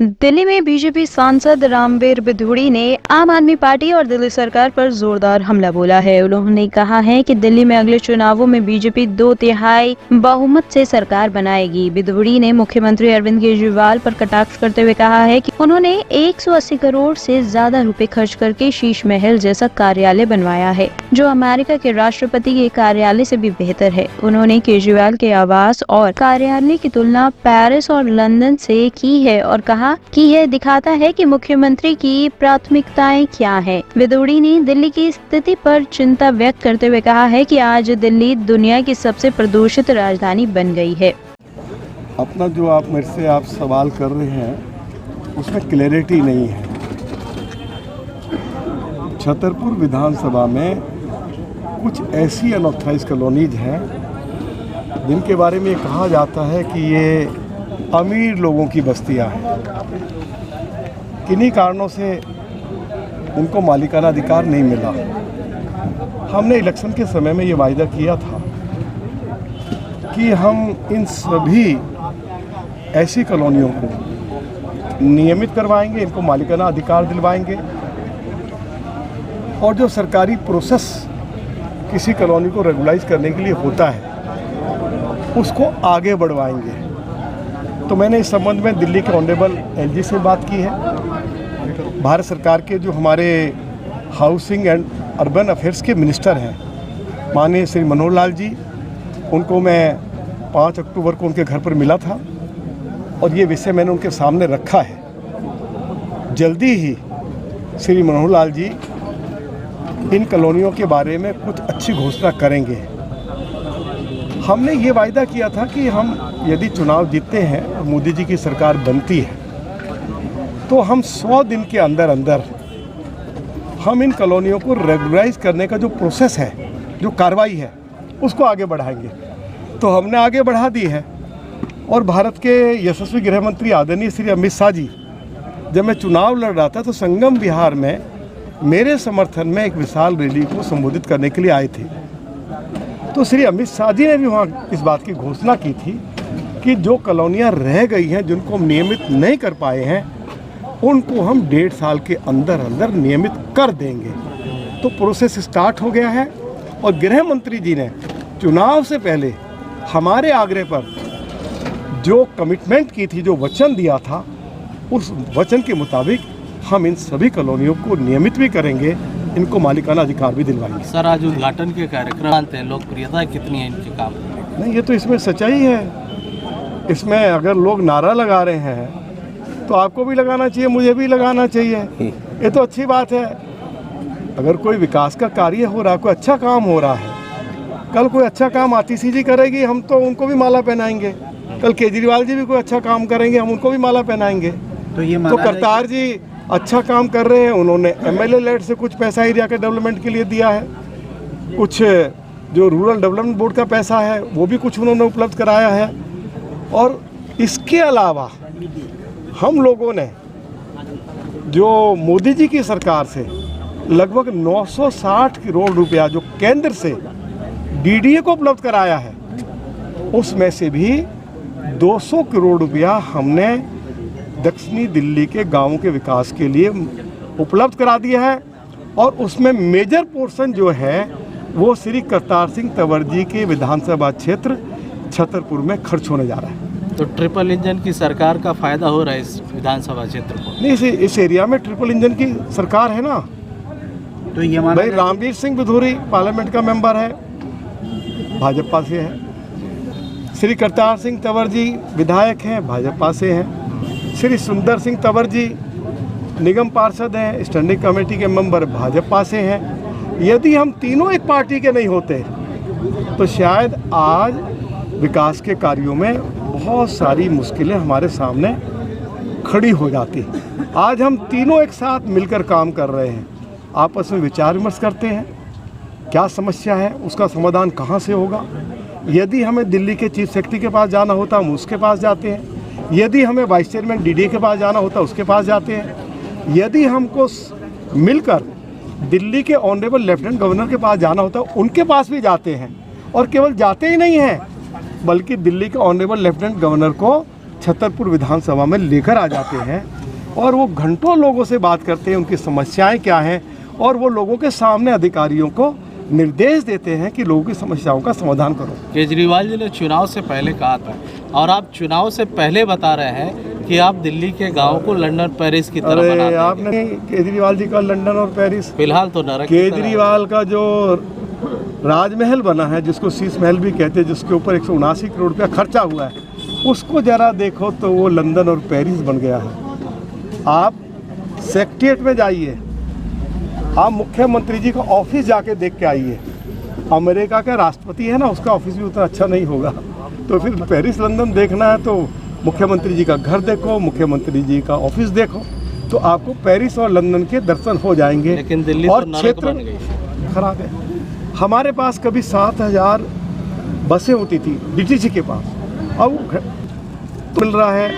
दिल्ली में बीजेपी सांसद रामवीर बिधूड़ी ने आम आदमी पार्टी और दिल्ली सरकार पर जोरदार हमला बोला है। उन्होंने कहा है कि दिल्ली में अगले चुनावों में बीजेपी 2/3 बहुमत से सरकार बनाएगी। बिधूड़ी ने मुख्यमंत्री अरविंद केजरीवाल पर कटाक्ष करते हुए कहा है कि उन्होंने 180 करोड़ से ज्यादा रुपए खर्च करके शीश महल जैसा कार्यालय बनवाया है, जो अमेरिका के राष्ट्रपति के कार्यालय से भी बेहतर है। उन्होंने केजरीवाल के आवास और कार्यालय की तुलना पेरिस और लंदन से की है और कहा कि यह दिखाता है कि मुख्यमंत्री की प्राथमिकताएं क्या हैं। बिधूड़ी ने दिल्ली की स्थिति पर चिंता व्यक्त करते हुए कहा है कि आज दिल्ली दुनिया की सबसे प्रदूषित राजधानी बन गई है। अपना जो आप मेरे से सवाल कर रहे हैं उसमें क्लैरिटी नहीं है। छतरपुर विधानसभा में कुछ ऐसी अनऑथराइज्ड कॉलोनीज हैं जिनके बारे में कहा जाता है कि ये अमीर लोगों की बस्तियां हैं। किन्हीं कारणों से उनको मालिकाना अधिकार नहीं मिला। हमने इलेक्शन के समय में ये वायदा किया था कि हम इन सभी ऐसी कॉलोनियों को नियमित करवाएंगे, इनको मालिकाना अधिकार दिलवाएंगे और जो सरकारी प्रोसेस किसी कॉलोनी को रेगुलाइज करने के लिए होता है उसको आगे बढ़वाएंगे। तो मैंने इस संबंध में दिल्ली के ऑनरेबल एलजी से बात की है। भारत सरकार के जो हमारे हाउसिंग एंड अर्बन अफेयर्स के मिनिस्टर हैं माननीय श्री मनोहर लाल जी, उनको मैं 5 अक्टूबर को उनके घर पर मिला था और ये विषय मैंने उनके सामने रखा है। जल्दी ही श्री मनोहर लाल जी इन कॉलोनियों के बारे में कुछ अच्छी घोषणा करेंगे। हमने ये वायदा किया था कि हम यदि चुनाव जीतते हैं और मोदी जी की सरकार बनती है तो हम 100 दिन के अंदर अंदर हम इन कॉलोनियों को रेगुलराइज करने का जो प्रोसेस है, जो कार्रवाई है, उसको आगे बढ़ाएंगे। तो हमने आगे बढ़ा दी है। और भारत के यशस्वी गृह मंत्री आदरणीय श्री अमित शाह जी, जब मैं चुनाव लड़ रहा था तो संगम बिहार में मेरे समर्थन में एक विशाल रैली को संबोधित करने के लिए आए थे। तो श्री अमित शाह जी ने भी वहाँ इस बात की घोषणा की थी कि जो कॉलोनियाँ रह गई हैं, जिनको हम नियमित नहीं कर पाए हैं, उनको हम 1.5 साल के अंदर अंदर नियमित कर देंगे। तो प्रोसेस स्टार्ट हो गया है और गृह मंत्री जी ने चुनाव से पहले हमारे आग्रह पर जो कमिटमेंट की थी, जो वचन दिया था, उस वचन के मुताबिक हम इन सभी कॉलोनियों को नियमित भी करेंगे, इनको मालिकाना अधिकार भी दिलवाएंगे। सर, आज उद्घाटन के कार्यक्रम हैं, लोकप्रियता कितनी है इनके काम? नहीं, ये तो इसमें सच्चाई है। इसमें अगर लोग नारा लगा रहे हैं तो आपको भी लगाना चाहिए, मुझे भी लगाना चाहिए। ये तो अच्छी बात है। अगर कोई विकास का कार्य हो रहा है, कोई अच्छा काम हो रहा है, कल कोई अच्छा काम आतिशी जी करेगी, हम तो उनको भी माला पहनाएंगे। कल केजरीवाल जी भी कोई अच्छा काम करेंगे, हम उनको भी माला पहनाएंगे। तो करतार जी अच्छा काम कर रहे हैं, उन्होंने MLA लेट से कुछ पैसा एरिया के डेवलपमेंट के लिए दिया है। कुछ जो रूरल डेवलपमेंट बोर्ड का पैसा है वो भी कुछ उन्होंने उपलब्ध कराया है। और इसके अलावा हम लोगों ने जो मोदी जी की सरकार से लगभग 960 करोड़ रुपया जो केंद्र से DDA को उपलब्ध कराया है, उसमें से भी 200 करोड़ रुपया हमने दक्षिणी दिल्ली के गांवों के विकास के लिए उपलब्ध करा दिया है। और उसमें मेजर पोर्शन जो है वो श्री करतार सिंह तंवर जी के विधानसभा क्षेत्र छतरपुर में खर्च होने जा रहा है। तो ट्रिपल इंजन की सरकार का फायदा हो रहा है इस विधानसभा क्षेत्र को? नहीं, इस एरिया में ट्रिपल इंजन की सरकार है ना। तो ये भाई रामवीर सिंह बिधूड़ी पार्लियामेंट का मेंबर है, भाजपा से है। श्री करतार सिंह तंवर जी विधायक हैं, भाजपा से हैं। श्री सुंदर सिंह तंवर जी निगम पार्षद हैं, स्टैंडिंग कमेटी के मेंबर भाजपा से हैं। यदि हम तीनों एक पार्टी के नहीं होते तो शायद आज विकास के कार्यों में बहुत सारी मुश्किलें हमारे सामने खड़ी हो जाती। आज हम तीनों एक साथ मिलकर काम कर रहे हैं, आपस में विचार विमर्श करते हैं, क्या समस्या है, उसका समाधान कहाँ से होगा। यदि हमें दिल्ली के चीफ सेक्रेटरी के पास जाना होता हम उसके पास जाते हैं, यदि हमें वाइस चेयरमैन DDA के पास जाना होता उसके पास जाते हैं, यदि हमको मिलकर दिल्ली के ऑनरेबल लेफ्टिनेंट गवर्नर के पास जाना होता उनके पास भी जाते हैं। और केवल जाते ही नहीं हैं बल्कि दिल्ली के ऑनरेबल लेफ्टिनेंट गवर्नर को छतरपुर विधानसभा में लेकर आ जाते हैं और वो घंटों लोगों से बात करते हैं, उनकी समस्याएं क्या हैं, और वो लोगों के सामने अधिकारियों को निर्देश देते हैं कि लोगों की समस्याओं का समाधान करो। केजरीवाल जी ने चुनाव से पहले कहा था और आप चुनाव से पहले बता रहे हैं कि आप दिल्ली के गाँव को लंदन पेरिस की तरह बना देंगे। आपने केजरीवाल जी का लंदन और पेरिस, फिलहाल तो नरक की तरह है। केजरीवाल का जो राजमहल बना है, जिसको शीश महल भी कहते हैं, जिसके ऊपर 179 करोड़ रुपया खर्चा हुआ है, उसको जरा देखो तो वो लंदन और पेरिस बन गया है। आप सेक्रेटेरिएट में जाइए, आप मुख्यमंत्री जी का ऑफिस जाके देख के आइए। अमेरिका का राष्ट्रपति है ना, उसका ऑफिस भी उतना अच्छा नहीं होगा। तो फिर पेरिस लंदन देखना है तो मुख्यमंत्री जी का घर देखो, मुख्यमंत्री जी का ऑफिस देखो, तो आपको पेरिस और लंदन के दर्शन हो जाएंगे। लेकिन दिल्ली और तो नरक क्षेत्र बन गई। खराब है। हमारे पास कभी 7000 बसें होती थी डीटीसी के पास, अब तो मिल रहा है।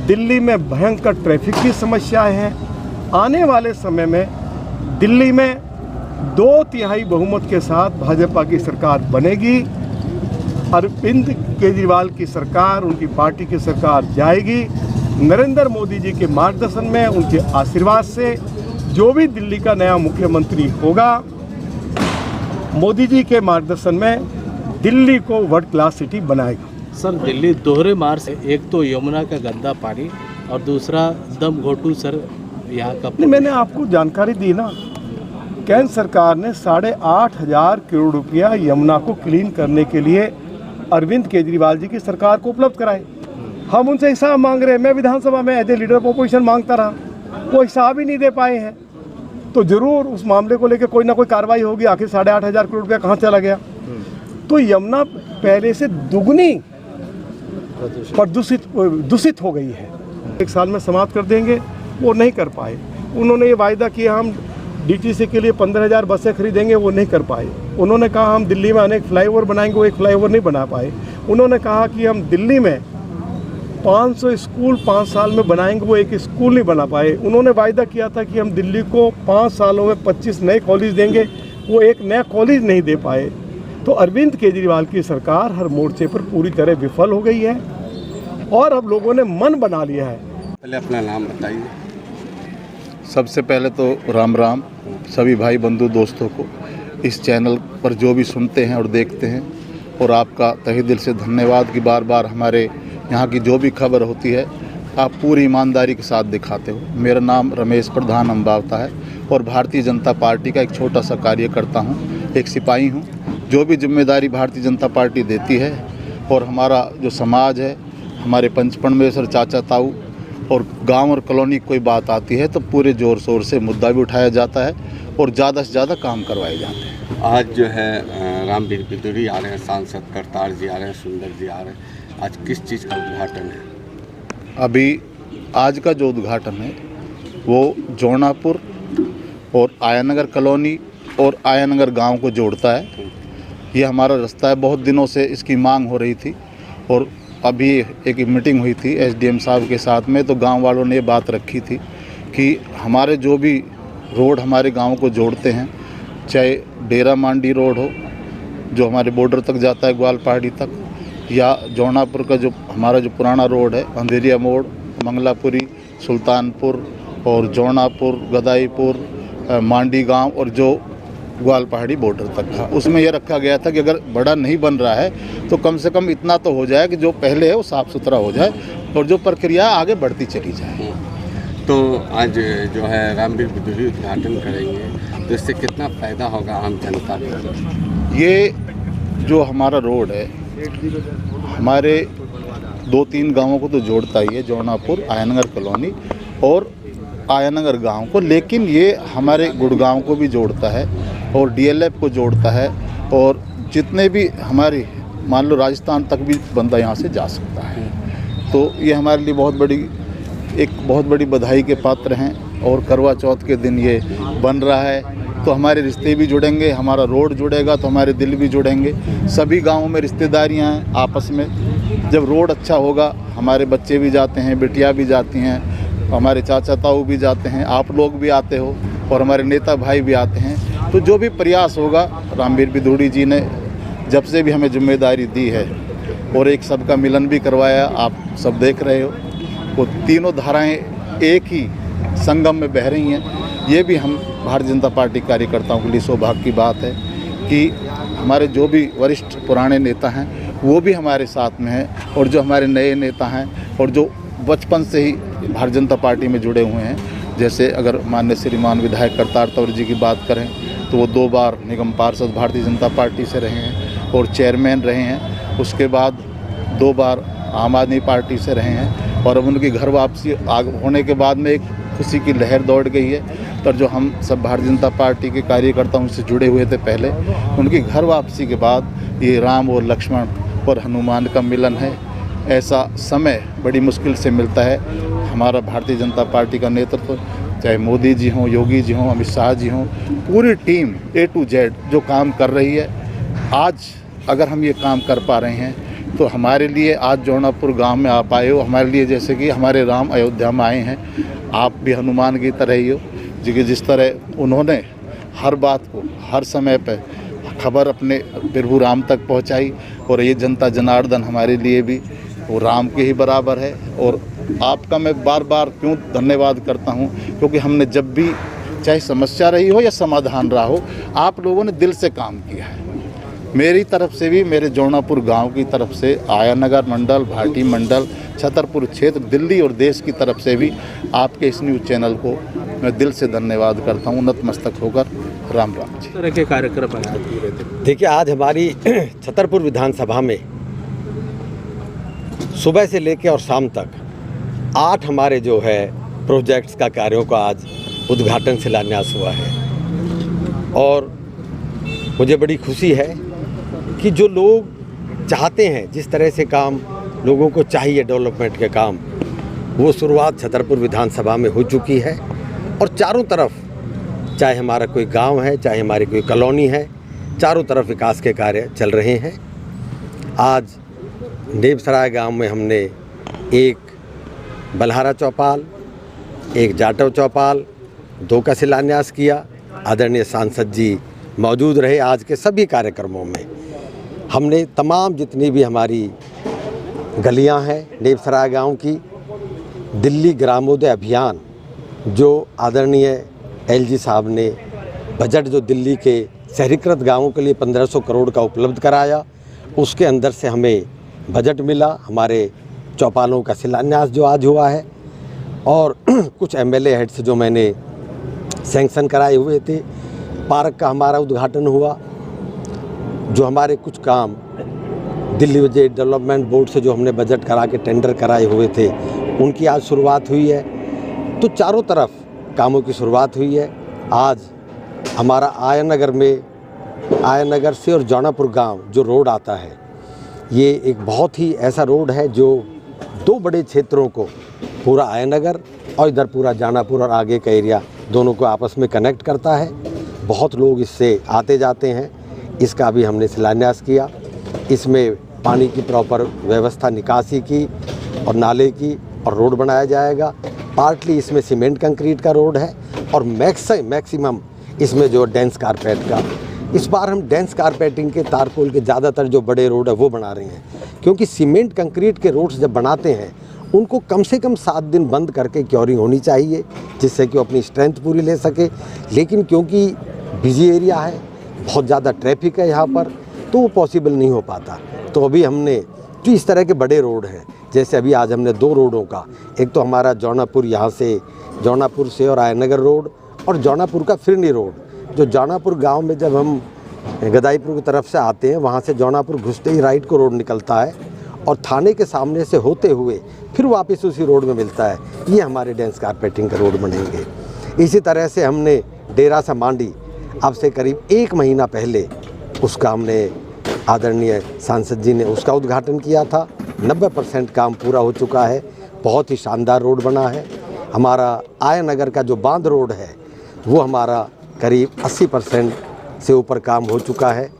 दिल्ली में भयंकर ट्रैफिक की समस्याएं हैं। आने वाले समय में दिल्ली में 2/3 बहुमत के साथ भाजपा की सरकार बनेगी। अरविंद केजरीवाल की सरकार, उनकी पार्टी की सरकार जाएगी। नरेंद्र मोदी जी के मार्गदर्शन में, उनके आशीर्वाद से जो भी दिल्ली का नया मुख्यमंत्री होगा, मोदी जी के मार्गदर्शन में दिल्ली को वर्ल्ड क्लास सिटी बनाएगा। सर, दिल्ली दोहरे मार से एक तो यमुना का गंदा पानी और दूसरा दम घोटू सर यहाँ का। नहीं, मैंने आपको जानकारी दी ना, केंद्र सरकार ने 8,500 करोड़ रुपया यमुना को क्लीन करने के लिए अरविंद केजरीवाल जी की सरकार को उपलब्ध कराए। हम उनसे हिसाब मांग रहे हैं। मैं विधानसभा में as a leader of opposition मांगता रहा, वो हिसाब ही नहीं दे पाए हैं। तो जरूर उस मामले को लेकर कोई ना कोई कार्रवाई होगी। आखिर 8,500 करोड़ रुपया कहाँ चला गया? तो यमुना पहले से दुगनी दूषित हो गई है। 1 साल में समाप्त कर देंगे, वो नहीं कर पाए। उन्होंने ये वायदा किया हम डीटीसी के लिए 15,000 बसें खरीदेंगे, वो नहीं कर पाए। उन्होंने कहा हम दिल्ली में अनेक फ्लाईओवर बनाएंगे, वो एक फ्लाईओवर नहीं बना पाए। उन्होंने कहा कि हम दिल्ली में 500 स्कूल 5 साल में बनाएंगे, वो एक स्कूल नहीं बना पाए। उन्होंने वायदा किया था कि हम दिल्ली को 5 सालों में 25 नए कॉलेज देंगे, वो एक नया कॉलेज नहीं दे पाए। तो अरविंद केजरीवाल की सरकार हर मोर्चे पर पूरी तरह विफल हो गई है और अब लोगों ने मन बना लिया है। पहले अपना नाम बताइए। सबसे पहले तो राम राम सभी भाई बंधु दोस्तों को, इस चैनल पर जो भी सुनते हैं और देखते हैं, और आपका तहे दिल से धन्यवाद कि बार बार हमारे यहाँ की जो भी खबर होती है आप पूरी ईमानदारी के साथ दिखाते हो। मेरा नाम रमेश प्रधान अम्बावता है और भारतीय जनता पार्टी का एक छोटा सा कार्यकर्ता हूँ, एक सिपाही हूँ। जो भी जिम्मेदारी भारतीय जनता पार्टी देती है और हमारा जो समाज है, हमारे पंचपणमेश्वर चाचा ताऊ और गांव और कॉलोनी कोई बात आती है तो पूरे ज़ोर शोर से मुद्दा भी उठाया जाता है और ज़्यादा से ज़्यादा काम करवाए जाते हैं। आज जो है रामवीर बिदूरी आ रहे हैं, सांसद करतार जी आ रहे हैं, सुंदर जी आ रहे हैं। आज किस चीज़ का उद्घाटन है? अभी आज का जो उद्घाटन है वो जौनापुर और आयानगर कॉलोनी और आयानगर गांव को जोड़ता है। ये हमारा रास्ता है, बहुत दिनों से इसकी मांग हो रही थी और अभी एक मीटिंग हुई थी एसडीएम साहब के साथ में, तो गांव वालों ने ये बात रखी थी कि हमारे जो भी रोड हमारे गांव को जोड़ते हैं, चाहे डेरा मांडी रोड हो जो हमारे बॉर्डर तक जाता है ग्वाल पहाड़ी तक, या जौनापुर का जो हमारा जो पुराना रोड है अंधेरिया मोड़, मंगलापुरी, सुल्तानपुर और जौनापुर, गदाईपुर, मांडी गांव और जो ग्वाल पहाड़ी बॉर्डर तक था, उसमें यह रखा गया था कि अगर बड़ा नहीं बन रहा है तो कम से कम इतना तो हो जाए कि जो पहले है वो साफ़ सुथरा हो जाए और जो प्रक्रिया आगे बढ़ती चली जाए। तो आज जो है रामवीर बिदूरी उद्घाटन करेंगे तो इससे कितना फ़ायदा होगा आम जनता को? ये जो हमारा रोड है हमारे 2-3 गांवों को तो जोड़ता ही है, जौनापुर, आयनगर कॉलोनी और आयानगर गांव को, लेकिन ये हमारे गुड़गांव को भी जोड़ता है और डीएलएफ को जोड़ता है और जितने भी हमारी मान लो राजस्थान तक भी बंदा यहाँ से जा सकता है। तो ये हमारे लिए बहुत बड़ी बधाई के पात्र हैं और करवा चौथ के दिन ये बन रहा है तो हमारे रिश्ते भी जुड़ेंगे, हमारा रोड जुड़ेगा तो हमारे दिल भी जुड़ेंगे। सभी गाँवों में रिश्तेदारियाँ हैं आपस में, जब रोड अच्छा होगा हमारे बच्चे भी जाते हैं, बेटियाँ भी जाती हैं, हमारे चाचा ताऊ भी जाते हैं, आप लोग भी आते हो और हमारे नेता भाई भी आते हैं। तो जो भी प्रयास होगा, रामवीर बिदूरी जी ने जब से भी हमें जिम्मेदारी दी है और एक सबका मिलन भी करवाया, आप सब देख रहे हो। वो तीनों धाराएं एक ही संगम में बह रही हैं। ये भी हम भारतीय जनता पार्टी कार्यकर्ताओं के लिए सौभाग्य की बात है कि हमारे जो भी वरिष्ठ पुराने नेता हैं वो भी हमारे साथ में हैं, और जो हमारे नए नेता हैं और जो बचपन से ही भारतीय जनता पार्टी में जुड़े हुए हैं, जैसे अगर माननीय श्रीमान विधायक करतार तंवर जी की बात करें तो वो 2 बार निगम पार्षद भारतीय जनता पार्टी से रहे हैं और चेयरमैन रहे हैं। उसके बाद 2 बार आम आदमी पार्टी से रहे हैं, और अब उनकी घर वापसी होने के बाद में एक खुशी की लहर दौड़ गई है। पर जो हम सब भारतीय जनता पार्टी के कार्यकर्ता उनसे जुड़े हुए थे पहले, उनकी घर वापसी के बाद ये राम और लक्ष्मण और हनुमान का मिलन है। ऐसा समय बड़ी मुश्किल से मिलता है। हमारा भारतीय जनता पार्टी का नेतृत्व, चाहे मोदी जी हों, योगी जी हों, अमित शाह जी हों, पूरी टीम A to Z जो काम कर रही है, आज अगर हम ये काम कर पा रहे हैं तो हमारे लिए आज जौनापुर गांव में आप आए हो, हमारे लिए जैसे कि हमारे राम अयोध्या में आए हैं। आप भी हनुमान की तरह ही हो, जिस तरह उन्होंने हर बात को हर समय पर खबर अपने प्रभु राम तक पहुंचाई, और ये जनता जनार्दन हमारे लिए भी वो राम के ही बराबर है। और आपका मैं बार बार क्यों धन्यवाद करता हूं, क्योंकि हमने जब भी चाहे समस्या रही हो या समाधान रहा हो, आप लोगों ने दिल से काम किया है। मेरी तरफ से भी, मेरे जौनापुर गांव की तरफ से, आयानगर मंडल, भाटी मंडल, छतरपुर क्षेत्र, दिल्ली और देश की तरफ से भी आपके इस न्यूज़ चैनल को मैं दिल से धन्यवाद करता हूँ, नतमस्तक होकर। राम राम जी। तरह के कार्यक्रम आयोजित हुए थे। देखिए, आज हमारी छतरपुर विधानसभा में सुबह से लेकर और शाम तक 8 हमारे जो है प्रोजेक्ट्स का कार्यों का आज उद्घाटन शिलान्यास हुआ है। और मुझे बड़ी खुशी है कि जो लोग चाहते हैं, जिस तरह से काम लोगों को चाहिए डेवलपमेंट के काम, वो शुरुआत छतरपुर विधानसभा में हो चुकी है। और चारों तरफ, चाहे हमारा कोई गांव है, चाहे हमारी कोई कॉलोनी है, चारों तरफ विकास के कार्य चल रहे हैं। आज नेबसराय गांव में हमने एक बलहारा चौपाल, एक जाटव चौपाल, 2 का शिलान्यास किया। आदरणीय सांसद जी मौजूद रहे आज के सभी कार्यक्रमों में। हमने तमाम जितनी भी हमारी गलियां हैं नेबसराय गांव की, दिल्ली ग्रामोदय अभियान जो आदरणीय LG साहब ने बजट जो दिल्ली के शहरीकृत गांवों के लिए 1500 करोड़ का उपलब्ध कराया, उसके अंदर से हमें बजट मिला। हमारे चौपालों का शिलान्यास जो आज हुआ है, और कुछ MLA हेड से जो मैंने सैंक्शन कराए हुए थे, पार्क का हमारा उद्घाटन हुआ। जो हमारे कुछ काम दिल्ली बजट डेवलपमेंट बोर्ड से जो हमने बजट करा के टेंडर कराए हुए थे, उनकी आज शुरुआत हुई है। तो चारों तरफ कामों की शुरुआत हुई है। आज हमारा आयनगर में, आयनगर से और जौनापुर गांव जो रोड आता है, ये एक बहुत ही ऐसा रोड है जो 2 बड़े क्षेत्रों को, पूरा आयनगर और इधर पूरा जौनापुर और आगे का एरिया, दोनों को आपस में कनेक्ट करता है। बहुत लोग इससे आते जाते हैं। इसका भी हमने शिलान्यास किया। इसमें पानी की प्रॉपर व्यवस्था, निकासी की और नाले की, और रोड बनाया जाएगा। पार्टली इसमें सीमेंट कंक्रीट का रोड है, और मैक्सिमम इसमें जो डेंस कारपेट का। इस बार हम डेंस कारपेटिंग के, तारकोल के ज़्यादातर जो बड़े रोड है वो बना रहे हैं, क्योंकि सीमेंट कंक्रीट के रोड्स जब बनाते हैं उनको कम से कम 7 दिन बंद करके क्योरिंग होनी चाहिए, जिससे कि वो अपनी स्ट्रेंथ पूरी ले सके। लेकिन क्योंकि बिजी एरिया है, बहुत ज़्यादा ट्रैफिक है यहाँ पर, तो वो पॉसिबल नहीं हो पाता। तो अभी हमने जो इस तरह के बड़े रोड हैं, जैसे अभी आज हमने 2 रोडों का, एक तो हमारा जौनापुर, यहाँ से जौनापुर से और आयनगर रोड, और जौनापुर का फिरनी रोड, जो जौनापुर गांव में जब हम गदाईपुर की तरफ से आते हैं, वहाँ से जौनापुर घुसते ही राइट को रोड निकलता है, और थाने के सामने से होते हुए फिर वापस उसी रोड में मिलता है। ये हमारे डेंस कारपेटिंग का रोड बनेंगे। इसी तरह से हमने डेरा सा मांडी, अब से करीब 1 महीना पहले उसका हमने आदरणीय सांसद जी ने उसका उद्घाटन किया था। 90% काम पूरा हो चुका है। बहुत ही शानदार रोड बना है। हमारा आयनगर का जो बांध रोड है, वो हमारा करीब 80% से ऊपर काम हो चुका है,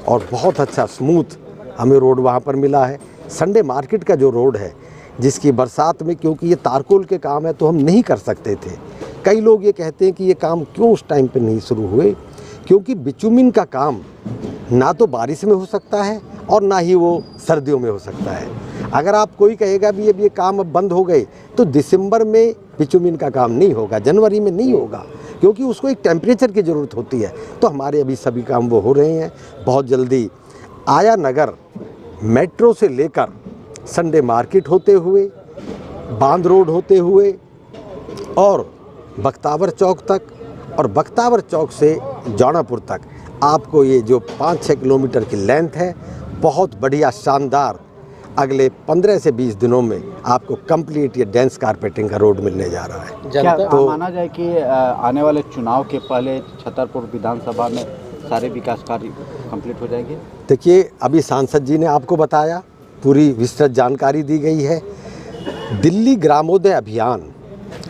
और बहुत अच्छा स्मूथ हमें रोड वहाँ पर मिला है। संडे मार्केट का जो रोड है, जिसकी बरसात में, क्योंकि ये तारकोल के काम है तो हम नहीं कर सकते थे। कई लोग ये कहते हैं कि ये काम क्यों उस टाइम पे नहीं शुरू हुए, क्योंकि बिचुमिन का काम ना तो बारिश में हो सकता है और ना ही वो सर्दियों में हो सकता है। अगर आप कोई कहेगा भी अब ये काम अब बंद हो गए तो दिसंबर में बिचुमिन का काम नहीं होगा, जनवरी में नहीं होगा, क्योंकि उसको एक टेम्परेचर की ज़रूरत होती है। तो हमारे अभी सभी काम वो हो रहे हैं। बहुत जल्दी आया नगर मेट्रो से लेकर संडे मार्केट होते हुए, बांध रोड होते हुए और बख्तावर चौक तक, और बख्तावर चौक से जौनापुर तक आपको ये जो 5-6 किलोमीटर की लेंथ है, बहुत बढ़िया शानदार अगले 15 से 20 दिनों में आपको कंप्लीट ये डेंस कारपेटिंग का रोड मिलने जा रहा है। क्या तो माना जाए कि आने वाले चुनाव के पहले छतरपुर विधानसभा में सारे विकास कार्य कंप्लीट हो जाएंगे? देखिए, अभी सांसद जी ने आपको बताया, पूरी विस्तृत जानकारी दी गई है। दिल्ली ग्रामोदय अभियान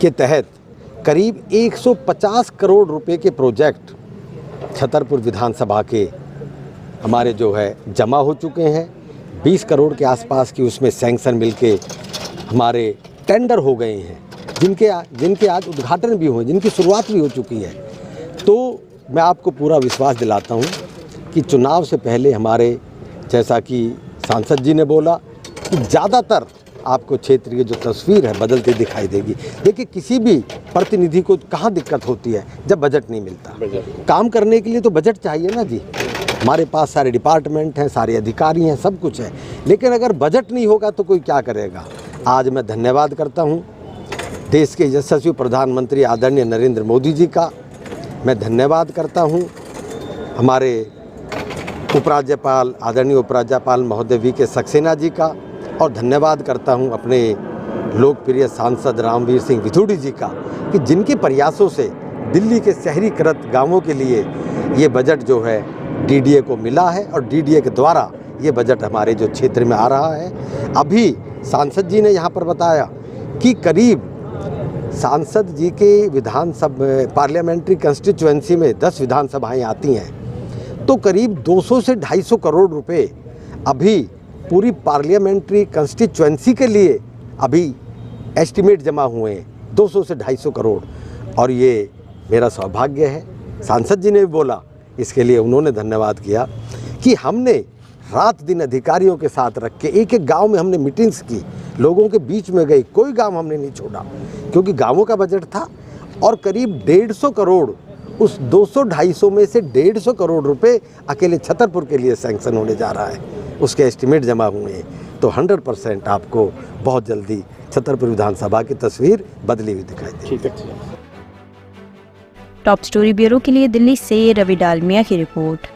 के तहत करीब 150 करोड़ रुपए के प्रोजेक्ट छतरपुर विधानसभा के हमारे जो है जमा हो चुके हैं। 20 करोड़ के आसपास की उसमें सैंक्शन मिलके हमारे टेंडर हो गए हैं, जिनके आज उद्घाटन भी हुए, जिनकी शुरुआत भी हो चुकी है। तो मैं आपको पूरा विश्वास दिलाता हूं कि चुनाव से पहले हमारे, जैसा कि सांसद जी ने बोला, कि ज़्यादातर आपको क्षेत्र की जो तस्वीर है बदलती दिखाई देगी। देखिए, किसी भी प्रतिनिधि को कहाँ दिक्कत होती है जब बजट नहीं मिलता। काम करने के लिए तो बजट चाहिए ना जी। हमारे पास सारे डिपार्टमेंट हैं, सारे अधिकारी हैं, सब कुछ है, लेकिन अगर बजट नहीं होगा तो कोई क्या करेगा। आज मैं धन्यवाद करता हूँ देश के यशस्वी प्रधानमंत्री आदरणीय नरेंद्र मोदी जी का। मैं धन्यवाद करता हूँ हमारे उपराज्यपाल आदरणीय उपराज्यपाल महोदय वी.के. सक्सेना जी का, और धन्यवाद करता हूं अपने लोकप्रिय सांसद रामवीर सिंह विधुड़ी जी का, कि जिनके प्रयासों से दिल्ली के शहरीकृत गांवों के लिए ये बजट जो है डीडीए को मिला है, और डीडीए के द्वारा ये बजट हमारे जो क्षेत्र में आ रहा है। अभी सांसद जी ने यहाँ पर बताया कि करीब सांसद जी के विधानसभा पार्लियामेंट्री कंस्टिट्यूएंसी में 10 विधानसभाएँ आती हैं, तो करीब 200 से 250 करोड़ रुपए अभी पूरी पार्लियामेंट्री कंस्टिट्यूएंसी के लिए अभी एस्टिमेट जमा हुए हैं, 200 से 250 करोड़। और ये मेरा सौभाग्य है, सांसद जी ने भी बोला, इसके लिए उन्होंने धन्यवाद किया कि हमने रात दिन अधिकारियों के साथ रख के एक एक गांव में हमने मीटिंग्स की, लोगों के बीच में गए, कोई गांव हमने नहीं छोड़ा, क्योंकि गांवों का बजट था। और करीब 150 करोड़ उस 200-250 में से 150 करोड़ रुपए अकेले छतरपुर के लिए सैंक्शन होने जा रहा है, उसके एस्टिमेट जमा हुए हैं। तो 100% आपको बहुत जल्दी छतरपुर विधानसभा की तस्वीर बदली हुई दिखाई देगी। टॉप स्टोरी ब्यूरो के लिए दिल्ली से रवि डालमिया की रिपोर्ट।